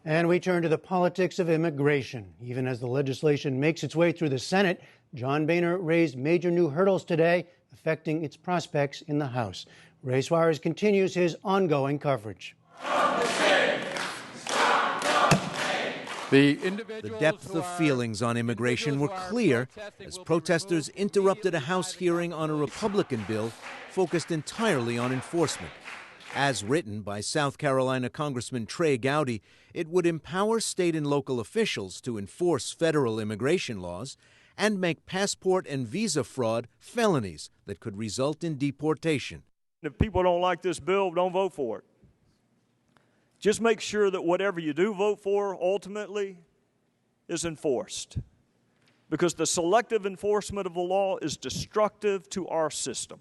And we turn to the politics of immigration. Even as the legislation makes its way through the Senate, John Boehner raised major new hurdles today, affecting its prospects in the House. Ray Suarez continues his ongoing coverage. The depth of feelings on immigration were clear as protesters interrupted a House hearing on a Republican bill focused entirely on enforcement. As written by South Carolina Congressman Trey Gowdy, it would empower state and local officials to enforce federal immigration laws and make passport and visa fraud felonies that could result in deportation. If people don't like this bill, don't vote for it. Just make sure that whatever you do vote for ultimately is enforced, because the selective enforcement of the law is destructive to our system.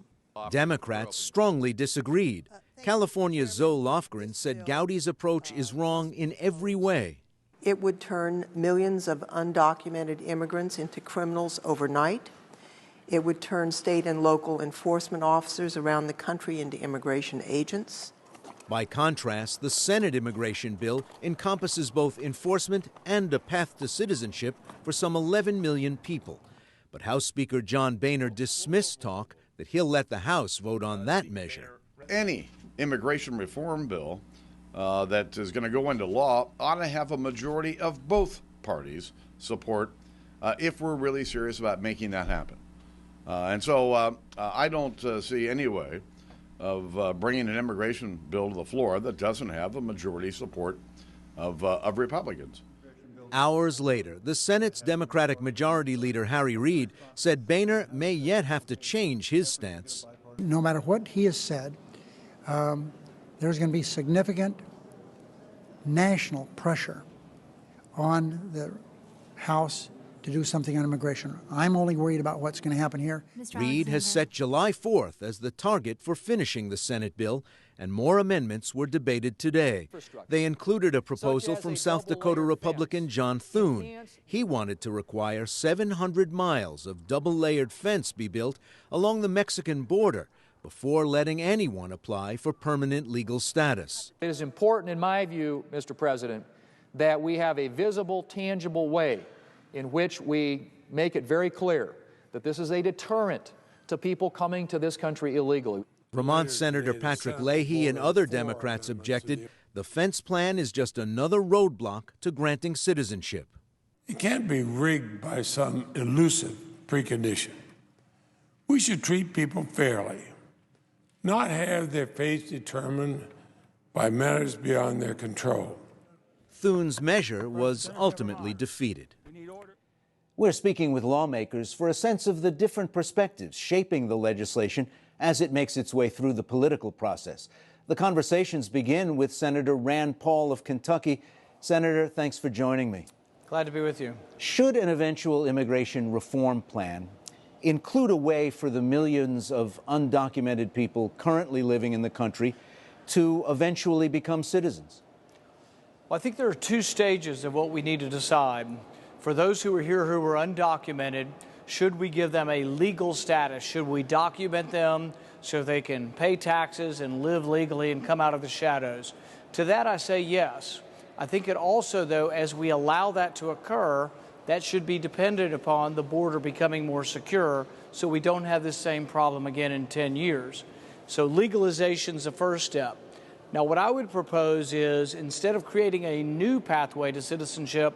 Democrats strongly disagreed. California's Zoe Lofgren said Gowdy's approach is wrong in every way. It would turn millions of undocumented immigrants into criminals overnight. It would turn state and local enforcement officers around the country into immigration agents. By contrast, the Senate immigration bill encompasses both enforcement and a path to citizenship for some 11 million people. But House Speaker John Boehner dismissed talk that he'll let the House vote on that measure. Any immigration reform bill that is going to go into law ought to have a majority of both parties support if we're really serious about making that happen. And so I don't see any way of bringing an immigration bill to the floor that doesn't have a majority support of Republicans. Hours later, the Senate's Democratic Majority Leader Harry Reid said Boehner may yet have to change his stance. No matter what he has said, there's going to be significant national pressure on the House to do something on immigration. I'm only worried about what's going to happen here. Reid has set July 4th as the target for finishing the Senate bill, and more amendments were debated today. They included a proposal from South Dakota Republican John Thune. He wanted to require 700 miles of double-layered fence be built along the Mexican border before letting anyone apply for permanent legal status. It is important, in my view, Mr. President, that we have a visible, tangible way in which we make it very clear that this is a deterrent to people coming to this country illegally. Vermont Senator Patrick Leahy and other Democrats objected. The fence plan is just another roadblock to granting citizenship. It can't be rigged by some elusive precondition. We should treat people fairly, not have their fate determined by matters beyond their control. Thune's measure was ultimately defeated. We're speaking with lawmakers for a sense of the different perspectives shaping the legislation as it makes its way through the political process. The conversations begin with Senator Rand Paul of Kentucky. Senator, thanks for joining me. Glad to be with you. Should an eventual immigration reform plan include a way for the millions of undocumented people currently living in the country to eventually become citizens? Well, I think there are two stages of what we need to decide. For those who are here who are undocumented, should we give them a legal status? Should we document them so they can pay taxes and live legally and come out of the shadows? To that I say yes. I think it also, though, as we allow that to occur, that should be dependent upon the border becoming more secure so we don't have this same problem again in 10 years. So legalization is the first step. Now, what I would propose is, instead of creating a new pathway to citizenship,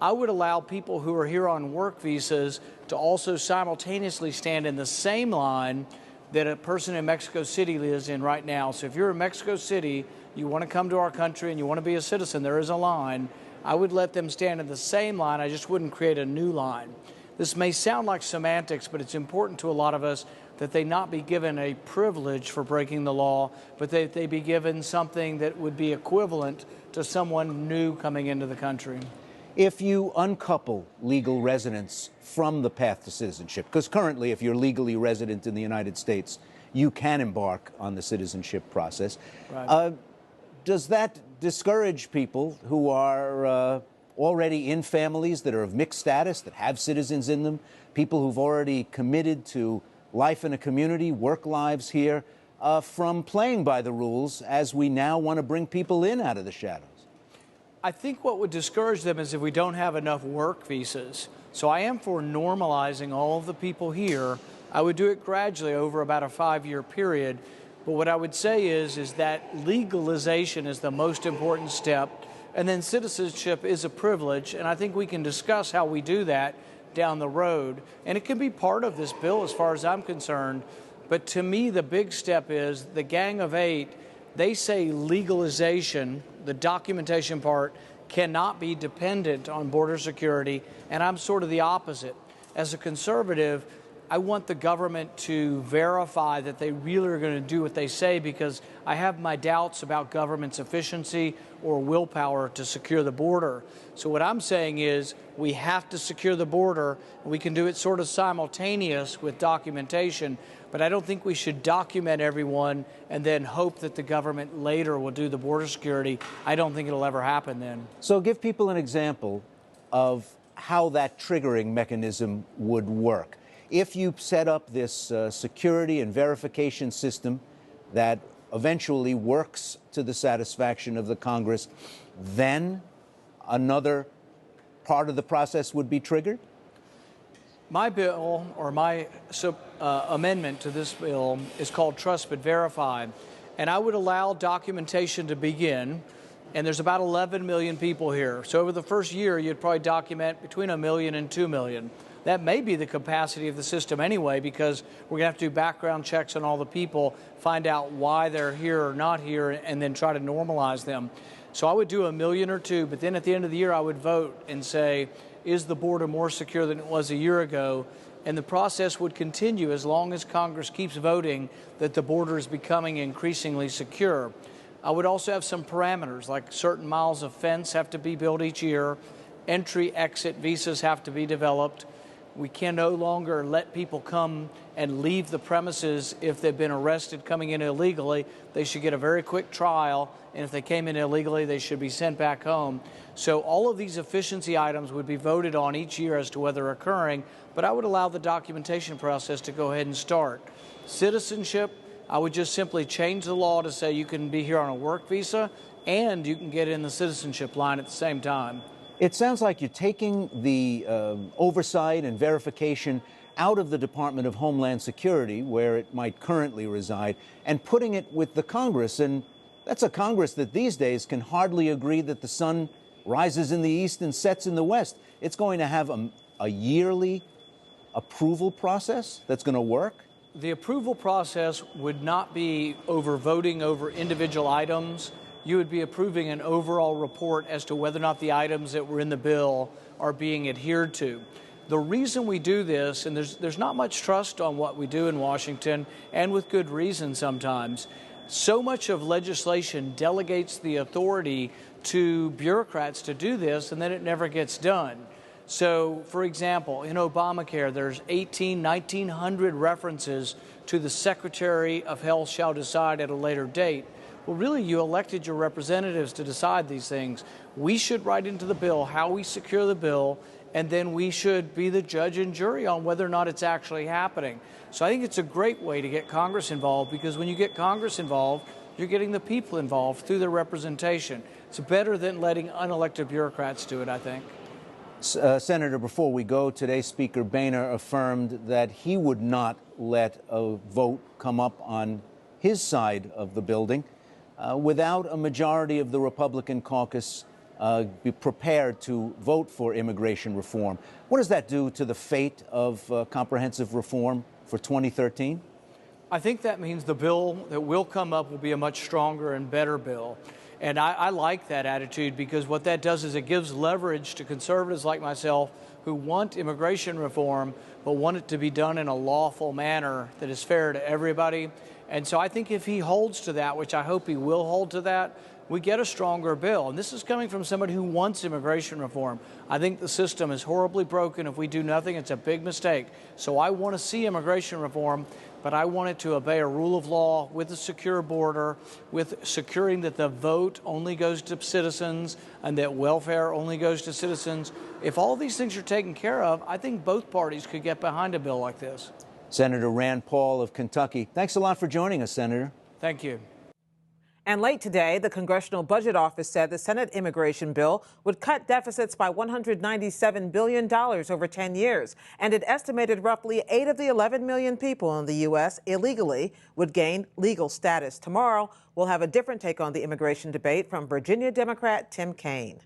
I would allow people who are here on work visas to also simultaneously stand in the same line that a person in Mexico City lives in right now. So if you're in Mexico City, you want to come to our country and you want to be a citizen, there is a line. I would let them stand in the same line. I just wouldn't create a new line. This may sound like semantics, but it's important to a lot of us that they not be given a privilege for breaking the law, but that they be given something that would be equivalent to someone new coming into the country. If you uncouple legal residence from the path to citizenship, because currently if you're legally resident in the United States, you can embark on the citizenship process. Right. Does that discourage people who are already in families that are of mixed status, that have citizens in them, people who've already committed to life in a community, work lives here, from playing by the rules as we now want to bring people in out of the shadows? I think what would discourage them is if we don't have enough work visas. So I am for normalizing all of the people here. I would do it gradually over about a 5-year period. But what I would say is that legalization is the most important step, and then citizenship is a privilege, and I think we can discuss how we do that down the road. And it can be part of this bill as far as I'm concerned. But to me, the big step is the Gang of Eight. They say legalization, the documentation part, cannot be dependent on border security, and I'm sort of the opposite. As a conservative, I want the government to verify that they really are going to do what they say, because I have my doubts about government's efficiency or willpower to secure the border. So what I'm saying is we have to secure the border. We can do it sort of simultaneous with documentation, but I don't think we should document everyone and then hope that the government later will do the border security. I don't think it'll ever happen then. So give people an example of how that triggering mechanism would work. If you set up this security and verification system that eventually works to the satisfaction of the Congress, then another part of the process would be triggered? My bill, or my amendment to this bill, is called Trust But Verify, and I would allow documentation to begin, and there's about 11 million people here. So over the first year, you'd probably document between 1 million and 2 million. That may be the capacity of the system anyway, because we're going to have to do background checks on all the people, find out why they're here or not here, and then try to normalize them. So I would do 1 million or 2, but then at the end of the year, I would vote and say, is the border more secure than it was a year ago? And the process would continue as long as Congress keeps voting that the border is becoming increasingly secure. I would also have some parameters, like certain miles of fence have to be built each year, entry-exit visas have to be developed. We can no longer let people come and leave the premises if they've been arrested coming in illegally. They should get a very quick trial, and if they came in illegally, they should be sent back home. So all of these efficiency items would be voted on each year as to whether they're occurring, but I would allow the documentation process to go ahead and start. Citizenship, I would just simply change the law to say you can be here on a work visa and you can get in the citizenship line at the same time. It sounds like you're taking the oversight and verification out of the Department of Homeland Security, where it might currently reside, and putting it with the Congress. And that's a Congress that these days can hardly agree that the sun rises in the east and sets in the west. It's going to have a yearly approval process that's going to work? The approval process would not be over voting over individual items. You would be approving an overall report as to whether or not the items that were in the bill are being adhered to. The reason we do this, and there's not much trust on what we do in Washington, and with good reason sometimes, so much of legislation delegates the authority to bureaucrats to do this, and then it never gets done. So, for example, in Obamacare, there's 1,900 references to the Secretary of Health shall decide at a later date. Well, really, you elected your representatives to decide these things. We should write into the bill how we secure the bill, and then we should be the judge and jury on whether or not it's actually happening. So I think it's a great way to get Congress involved, because when you get Congress involved, you're getting the people involved through their representation. It's better than letting unelected bureaucrats do it, I think. Senator, before we go, today Speaker Boehner affirmed that he would not let a vote come up on his side of the building without a majority of the Republican caucus be prepared to vote for immigration reform. What does that do to the fate of comprehensive reform for 2013? I think that means the bill that will come up will be a much stronger and better bill. And I like that attitude, because what that does is it gives leverage to conservatives like myself who want immigration reform, but want it to be done in a lawful manner that is fair to everybody. And so I think if he holds to that, which I hope he will hold to that, we get a stronger bill. And this is coming from somebody who wants immigration reform. I think the system is horribly broken. If we do nothing, it's a big mistake. So I want to see immigration reform, but I want it to obey a rule of law with a secure border, with securing that the vote only goes to citizens and that welfare only goes to citizens. If all these things are taken care of, I think both parties could get behind a bill like this. Senator Rand Paul of Kentucky, thanks a lot for joining us, Senator. Thank you. And late today, the Congressional Budget Office said the Senate immigration bill would cut deficits by $197 billion over 10 years. And it estimated roughly 8 of the 11 million people in the U.S. illegally would gain legal status. Tomorrow, we'll have a different take on the immigration debate from Virginia Democrat Tim Kaine.